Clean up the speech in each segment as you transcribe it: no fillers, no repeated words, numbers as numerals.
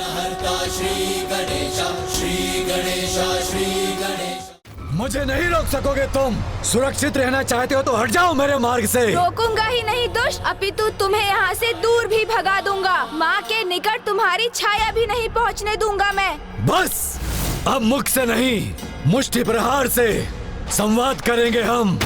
विघ्नहर्ता श्री गणेश, श्री गणेश, श्री गणेश। मुझे नहीं रोक सकोगे तुम। सुरक्षित रहना चाहते हो तो हट जाओ मेरे मार्ग से। रोकूंगा ही नहीं दुष्ट, अपितु तुम्हें यहाँ से दूर भी भगा दूंगा। माँ के निकट तुम्हारी छाया भी नहीं पहुँचने दूंगा मैं। बस अब मुख से नहीं, मुष्टि प्रहार से संवाद करेंगे हम।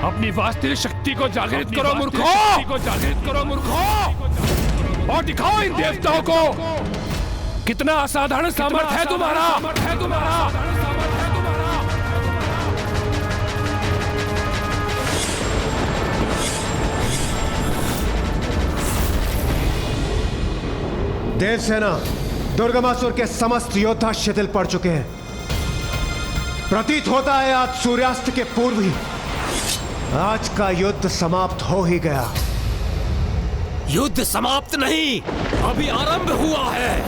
अपनी वास्तविक शक्ति को जागृत करो मूर्खों, और दिखाओ इन देवताओं को कितना असाधारण सामर्थ्य है तुम्हारा। देवसेना, दुर्गमासुर के समस्त योद्धा शिथिल पड़ चुके हैं। प्रतीत होता है आज सूर्यास्त के पूर्व ही आज का युद्ध समाप्त हो ही गया। युद्ध समाप्त नहीं, अभी आरंभ हुआ है।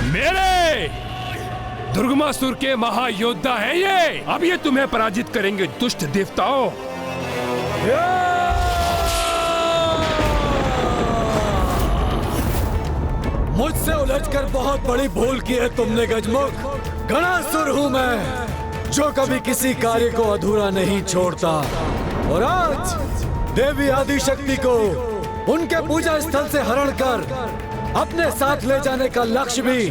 मेरे दुर्गमासुर के महायोद्धा हैं ये। अब ये तुम्हें पराजित करेंगे दुष्ट देवताओं। मुझसे उलझकर बहुत बड़ी भूल की है तुमने गजमुख। गणासुर हूँ मैं, जो कभी किसी कार्य को अधूरा नहीं छोड़ता। और आज देवी आदिशक्ति को उनके पूजा स्थल से हरण कर अपने साथ ले जाने का लक्ष्य भी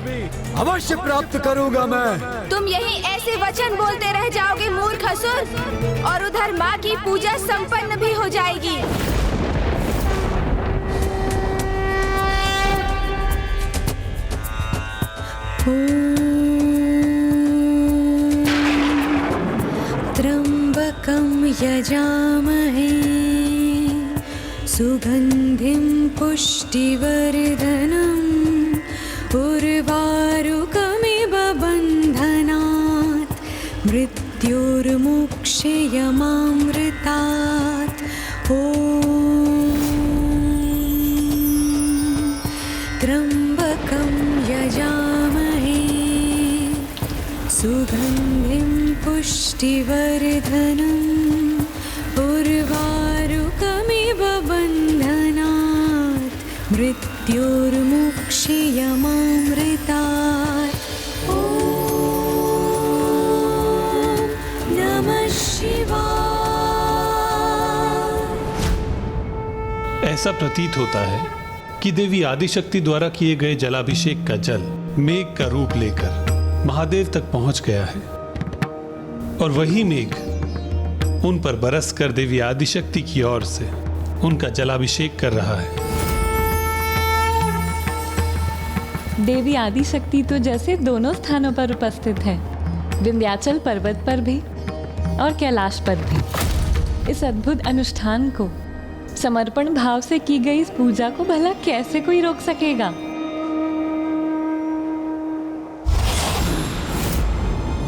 अवश्य प्राप्त करूंगा मैं। तुम यही ऐसे वचन बोलते रह जाओगे मूर्ख असुर, और उधर माँ की पूजा संपन्न भी हो जाएगी। त्र्यंबकं यजामहे सुगंधिं पुष्टिवर्धनम् उर्वारुकमिव बन्धनात् मृत्युर्मुक्षयमामृतात्। ॐ त्र्यंबकं यजामहे सुगंधिं पुष्टिवर्धनम् उर्वारुकमिव बन्धनात् मृत्युर्मुक्षयमामृतात्। ॐ नमः शिवाय। ऐसा प्रतीत होता है कि देवी आदिशक्ति द्वारा किए गए जलाभिषेक का जल मेघ का रूप लेकर महादेव तक पहुंच गया है, और वही मेघ उन पर बरस कर देवी आदिशक्ति की ओर से उनका जलाभिषेक कर रहा है। देवी आदिशक्ति तो जैसे दोनों स्थानों पर उपस्थित है, विंध्याचल पर्वत पर भी और कैलाश पर भी। इस अद्भुत अनुष्ठान को, समर्पण भाव से की गई इस पूजा को भला कैसे कोई रोक सकेगा।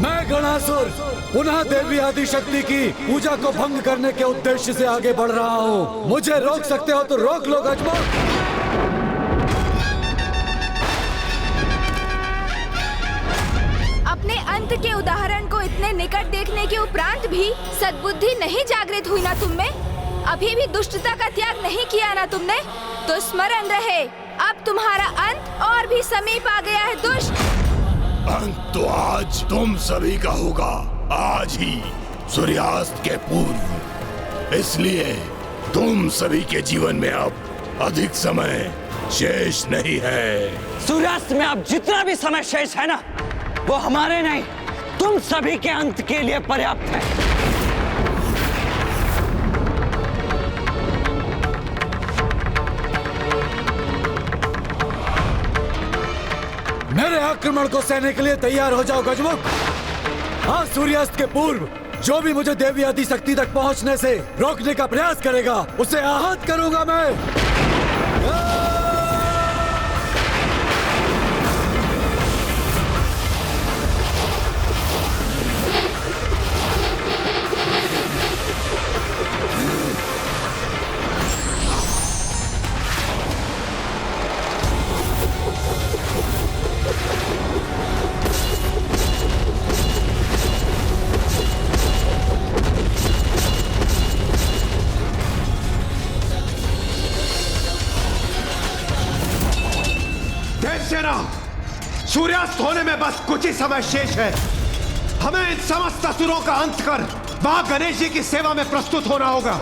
मैं गणासुर पुनः देवी आदिशक्ति की पूजा को भंग करने के उद्देश्य से आगे बढ़ रहा हूँ। मुझे रोक सकते हो तो रोक लो गजमुख। अपने अंत के उदाहरण को इतने निकट देखने के उपरांत भी सद्बुद्धि नहीं जागृत हुई ना तुम में? अभी भी दुष्टता का त्याग नहीं किया ना तुमने? तो स्मरण रहे, अब तुम्हारा अंत और भी समीप आ गया है दुष्ट। अंत तो आज तुम सभी का होगा, आज ही सूर्यास्त के पूर्व। इसलिए तुम सभी के जीवन में अब अधिक समय शेष नहीं है। सूर्यास्त में अब जितना भी समय शेष है ना, वो हमारे नहीं, तुम सभी के अंत के लिए पर्याप्त है। मेरे आक्रमण को सहने के लिए तैयार हो जाओ गजमुख। आज सूर्यास्त के पूर्व जो भी मुझे देवी आदिशक्ति तक पहुंचने से रोकने का प्रयास करेगा उसे आहत करूंगा मैं। सूर्यास्त होने में बस कुछ ही समय शेष है। हमें इन समस्त असुरों का अंत कर मां गणेश जी की सेवा में प्रस्तुत होना होगा।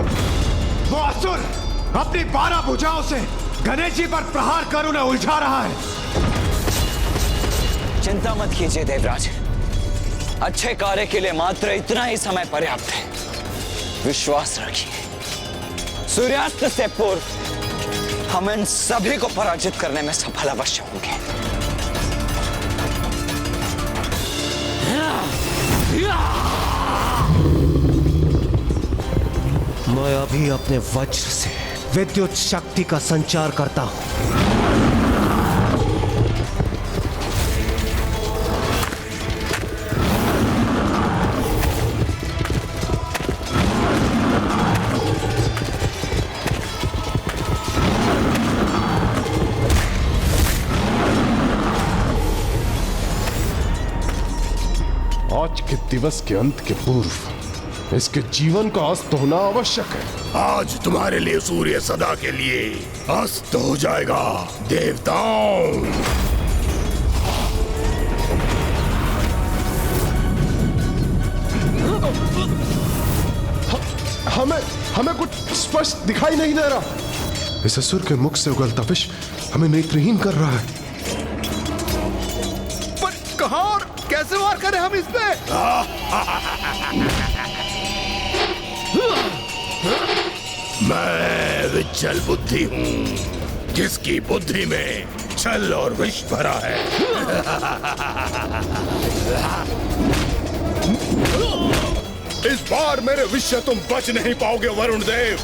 वो असुर अपनी 12 भुजाओं से गणेश जी पर प्रहार कर उन्हें उलझा रहा है। चिंता मत कीजिए देवराज, अच्छे कार्य के लिए मात्र इतना ही समय पर्याप्त है। विश्वास रखिए, सूर्यास्त से पूर्व हम इन सभी को पराजित करने में सफल अवश्य होंगे। मैं अभी अपने वज्र से विद्युत शक्ति का संचार करता हूं। आज के दिवस के अंत के पूर्व इसके जीवन का अस्त होना आवश्यक है। आज तुम्हारे लिए सूर्य सदा के लिए अस्त हो जाएगा देवताओं। हमें कुछ स्पष्ट दिखाई नहीं दे रहा। इस असुर के मुख से उगलता विष हमें नेत्रहीन कर रहा है। पर कहां और कैसे वार करें हम इस पे? मैं विचल बुद्धि हूँ, जिसकी बुद्धि में छल और विष भरा है। इस बार मेरे विष से तुम बच नहीं पाओगे वरुण देव।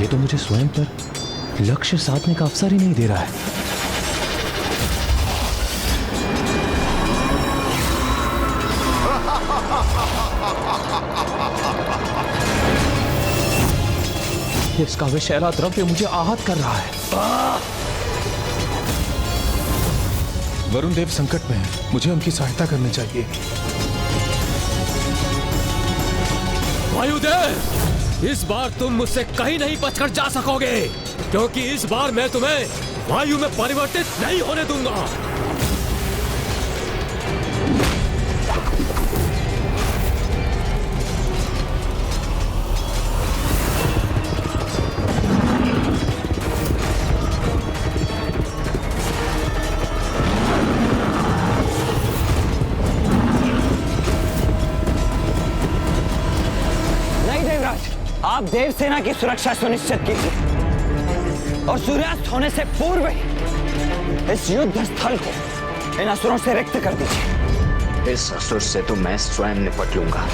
ये तो मुझे स्वयं पर लक्ष्य साधने का अवसर ही नहीं दे रहा है। इसका विषैला द्रव्य मुझे आहत कर रहा है। वरुण देव संकट में है, मुझे उनकी सहायता करनी चाहिए। वायुदेव, इस बार तुम मुझसे कहीं नहीं बचकर जा सकोगे, क्योंकि इस बार मैं तुम्हें वायु में परिवर्तित नहीं होने दूंगा। आप देव सेना की सुरक्षा सुनिश्चित कीजिए और सूर्यास्त होने से पूर्व ही इस युद्ध स्थल को इन असुरों से रिक्त कर दीजिए। इस असुर से तो मैं स्वयं निपट लूंगा।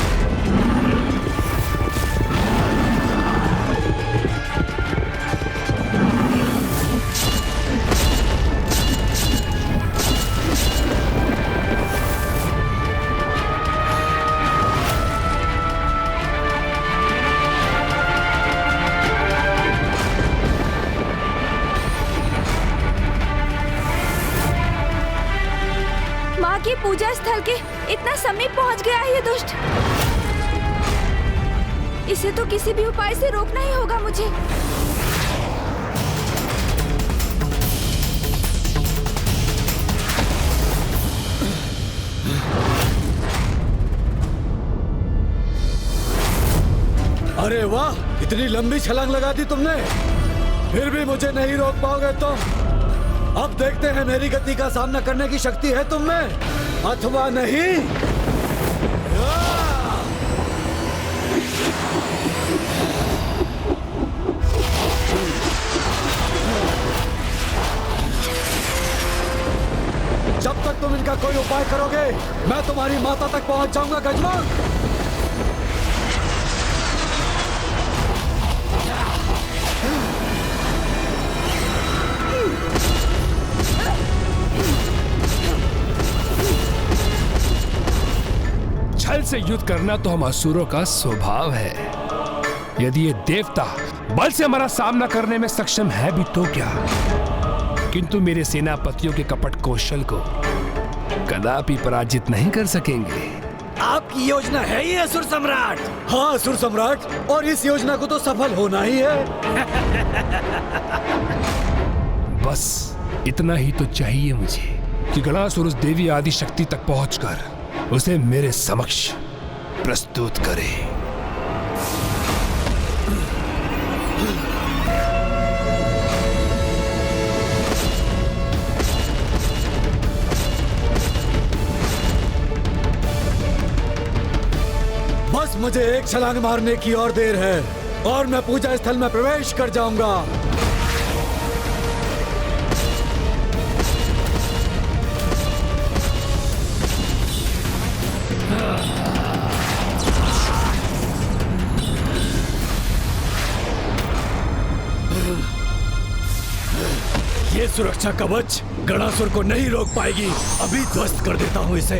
पूजा स्थल के इतना समीप पहुंच गया है ये दुष्ट। इसे तो किसी भी उपाय से रोकना ही होगा मुझे। अरे वाह, इतनी लंबी छलांग लगा दी तुमने, फिर भी मुझे नहीं रोक पाओगे तुम। अब देखते हैं मेरी गति का सामना करने की शक्ति है तुम में अथवा नहीं। जब तक तुम इनका कोई उपाय करोगे मैं तुम्हारी माता तक पहुंच जाऊंगा गजमोक। छल से युद्ध करना तो हम असुरों का स्वभाव है। यदि ये देवता बल से हमारा सामना करने में सक्षम है भी तो क्या, किंतु मेरे सेनापतियों के कपट कौशल को कदापि पराजित नहीं कर सकेंगे। आपकी योजना है ये असुर सम्राट? हाँ असुर सम्राट, और इस योजना को तो सफल होना ही है। बस इतना ही तो चाहिए मुझे कि गणासुर उस देवी आदि शक्ति तक पहुंचकर उसे मेरे समक्ष प्रस्तुत करे। बस मुझे एक छलांग मारने की और देर है और मैं पूजा स्थल में प्रवेश कर जाऊंगा। ये सुरक्षा कवच गणासुर को नहीं रोक पाएगी। अभी ध्वस्त कर देता हूं इसे।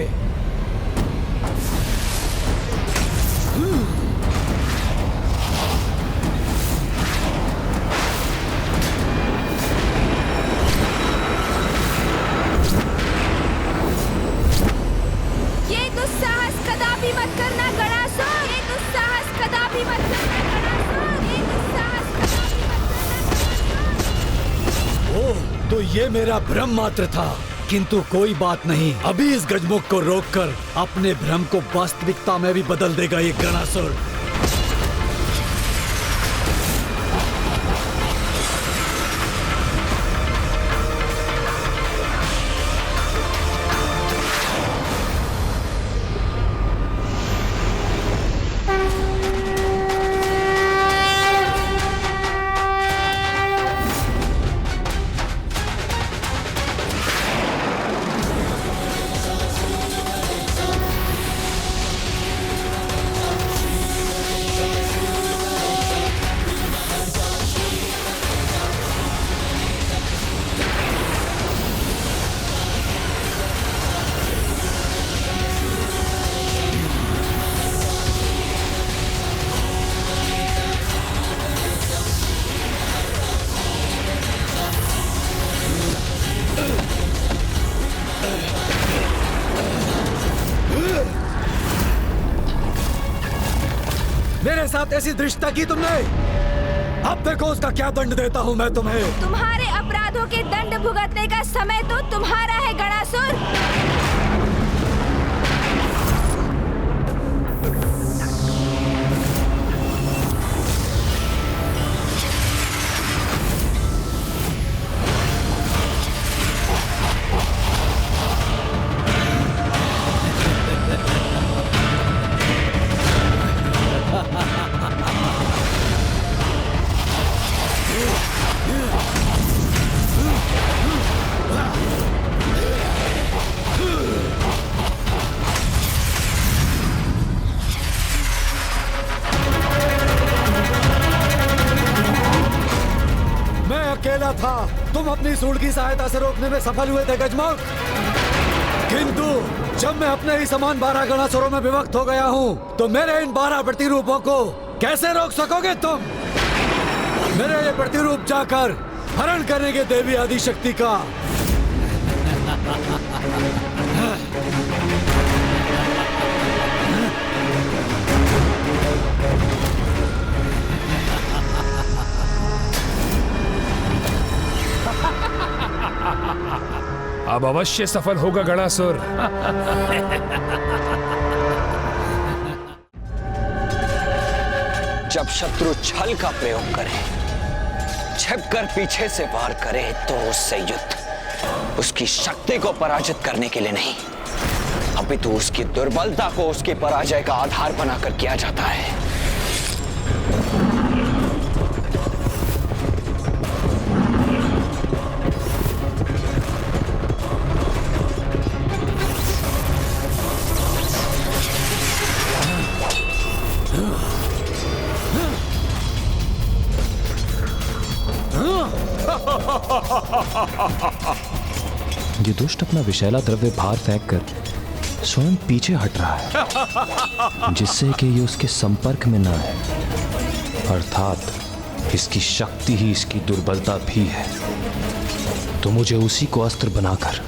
ये दुस्साहस कदापि मत करना गणासुर। ये दुस्साहस कदापि मत करना गणासुर। ये दुस्साहस कदापि मत करना गणासुर। ओह, तो ये मेरा भ्रम मात्र था। किंतु कोई बात नहीं, अभी इस गजमुख को रोककर अपने भ्रम को वास्तविकता में भी बदल देगा ये गणासुर। मेरे साथ ऐसी दृष्टता की तुमने, अब देखो उसका क्या दंड देता हूं मैं तुम्हें। तुम्हारे अपराधों के दंड भुगतने का समय तो तुम्हारा है गणासुर। अकेला था, तुम अपनी सूंड की सहायता से रोकने में सफल हुए थे गजमुख। किंतु जब मैं अपने ही समान 12 गणासुरों में विभक्त हो गया हूँ तो मेरे इन 12 प्रतिरूपों को कैसे रोक सकोगे तुम? मेरे ये प्रतिरूप जाकर हरण करेंगे देवी आदि शक्ति का। अब अवश्य सफल होगा गणासुर। जब शत्रु छल का प्रयोग करे, छिपकर पीछे से वार करे, तो उससे युद्ध उसकी शक्ति को पराजित करने के लिए नहीं, अपितु उसकी दुर्बलता को उसकी पराजय का आधार बनाकर किया जाता है। ये दुष्ट अपना विषैला द्रव्य बाहर फेंक कर स्वयं पीछे हट रहा है, जिससे कि ये उसके संपर्क में ना है। अर्थात इसकी शक्ति ही इसकी दुर्बलता भी है। तो मुझे उसी को अस्त्र बनाकर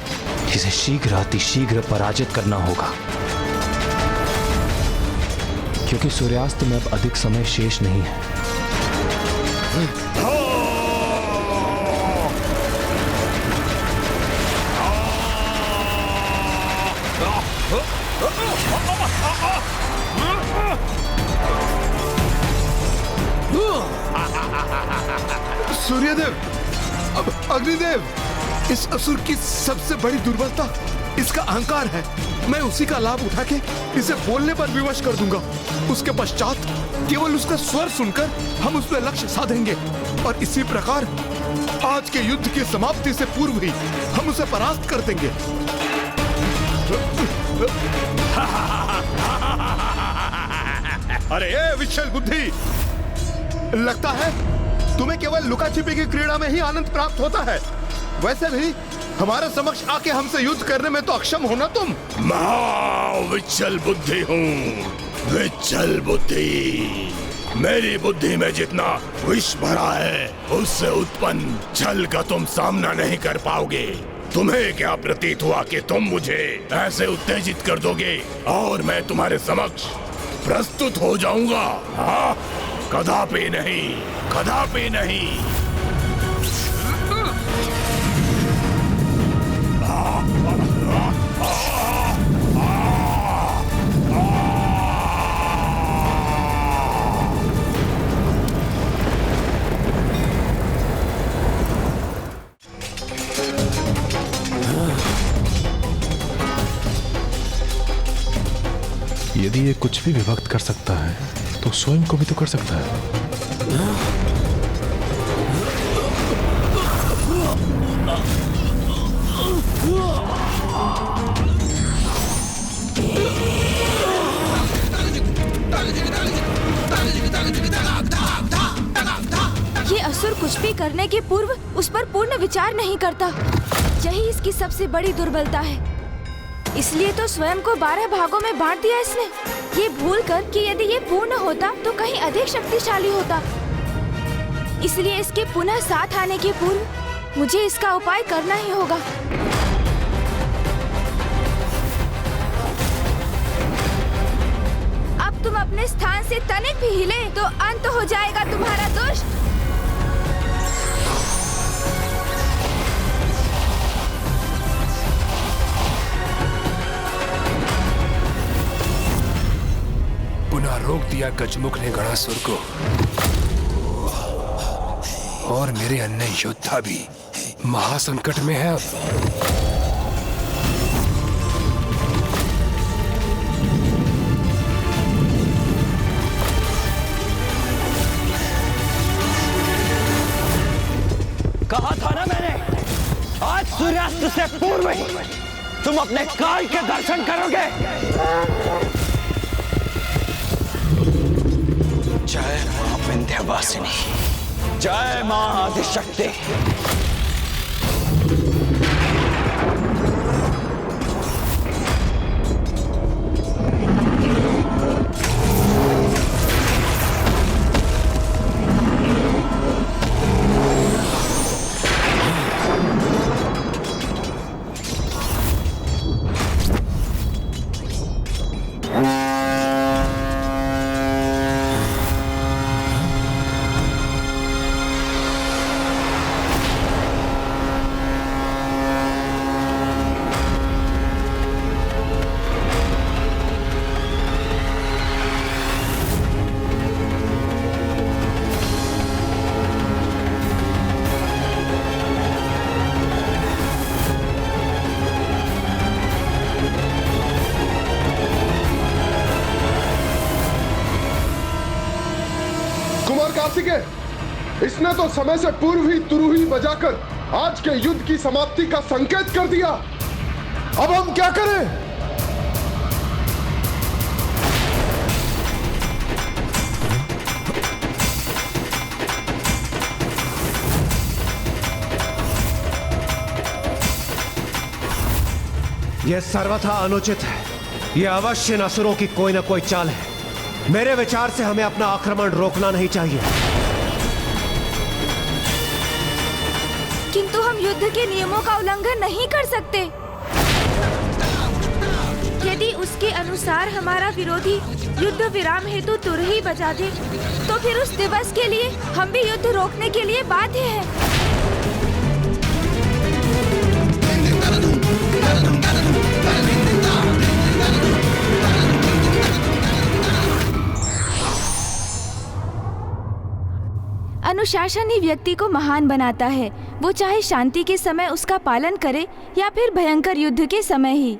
इसे शीघ्र अतिशीघ्र पराजित करना होगा, क्योंकि सूर्यास्त में अब अधिक समय शेष नहीं है। सूर्यदेव, अग्निदेव, इस असुर की सबसे बड़ी दुर्बलता इसका अहंकार है। मैं उसी का लाभ उठा के इसे बोलने पर विवश कर दूंगा। उसके पश्चात केवल उसका स्वर सुनकर हम उस पर लक्ष्य साधेंगे, और इसी प्रकार आज के युद्ध की समाप्ति से पूर्व ही हम उसे परास्त कर देंगे। अरे ए विचल बुद्धि, लगता है तुम्हें केवल लुका छिपी की क्रीड़ा में ही आनंद प्राप्त होता है। वैसे भी हमारे समक्ष आके हमसे युद्ध करने में तो अक्षम हो ना तुम। विचल बुद्धि हूँ, विचल बुद्धि। मेरी बुद्धि में जितना विष भरा है, उससे उत्पन्न छल का तुम सामना नहीं कर पाओगे। तुम्हें क्या प्रतीत हुआ कि तुम मुझे ऐसे उत्तेजित कर दोगे और मैं तुम्हारे समक्ष प्रस्तुत हो जाऊंगा? हाँ, कदापि नहीं, कदापि नहीं। यदि ये कुछ भी विभक्त कर सकता है, तो स्वयं को भी तो कर सकता है। ये असुर कुछ भी करने के पूर्व उस पर पूर्ण विचार नहीं करता। यही इसकी सबसे बड़ी दुर्बलता है। इसलिए तो स्वयं को 12 भागों में बांट दिया इसने, ये भूल कर कि यदि ये पूर्ण होता तो कहीं अधिक शक्तिशाली होता। इसलिए इसके पुनः साथ आने के पूर्व मुझे इसका उपाय करना ही होगा। अब तुम अपने स्थान से तनिक भी हिले तो अंत हो जाएगा तुम्हारा दुष्ट। पुनः रोक दिया गजमुख ने गणासुर को, और मेरे अन्य योद्धा भी महासंकट में है। कहा था ना मैंने, आज सूर्यास्त से पूर्व ही तुम अपने काल के दर्शन करोगे। जय मां विंध्यवासिनी, जय मां आदिशक्ति। इसने तो समय से पूर्व ही तुरुही बजाकर आज के युद्ध की समाप्ति का संकेत कर दिया। अब हम क्या करें? यह सर्वथा अनुचित है। यह अवश्य असुरों की कोई न कोई चाल है। मेरे विचार से हमें अपना आक्रमण रोकना नहीं चाहिए। किंतु हम युद्ध के नियमों का उल्लंघन नहीं कर सकते। यदि उसके अनुसार हमारा विरोधी युद्ध विराम हेतु तुरही बजा दे, तो फिर उस दिवस के लिए हम भी युद्ध रोकने के लिए बाध्य हैं। अनुशासन ही व्यक्ति को महान बनाता है, वो चाहे शांति के समय उसका पालन करे या फिर भयंकर युद्ध के समय ही।